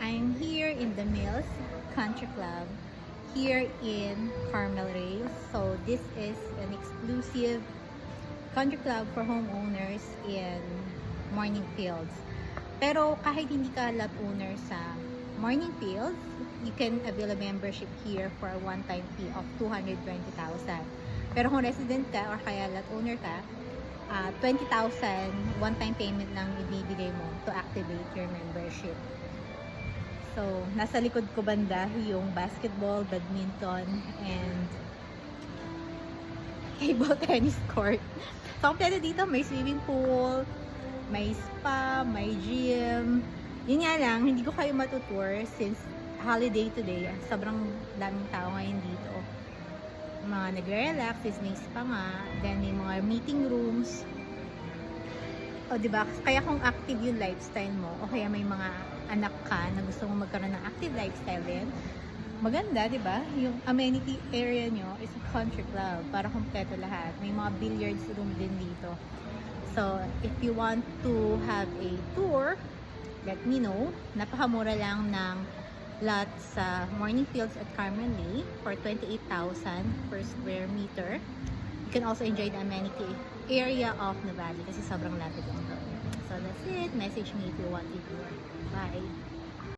I'm here in the Mills Country Club here in Carmel Reyes. So this is an exclusive country club for homeowners in Morning Fields. Pero kahit hindi ka lot owner sa Morning Fields, you can avail a membership here for a one-time fee of 220,000. Pero kung resident ka or kaya lot owner ka, 20,000 one-time payment lang ibibigay mo to activate your membership. So, nasa likod ko banda yung basketball, badminton, and table tennis court. So, kompleto dito, may swimming pool, may spa, may gym. Yun nga lang, hindi ko kayo matutour since holiday today. Sobrang daming tao ngayon dito. Mga nagre-relax, is may spa nga. Then, may mga meeting rooms. O, diba? Kaya kung active yung lifestyle mo, o kaya may mga anak ka na gusto mo magkaroon ng active lifestyle din, maganda, diba? Yung amenity area nyo is a country club para kompleto lahat. May mga billiards room din dito. So, if you want to have a tour, let me know. Napakamura lang ng lot sa Morning Fields at Carmen Lea for 28,000 per square meter. You can also enjoy the amenity area of Nuvali kasi sobrang lapit lang doon. So that's it. Message me if you want to tour. Bye!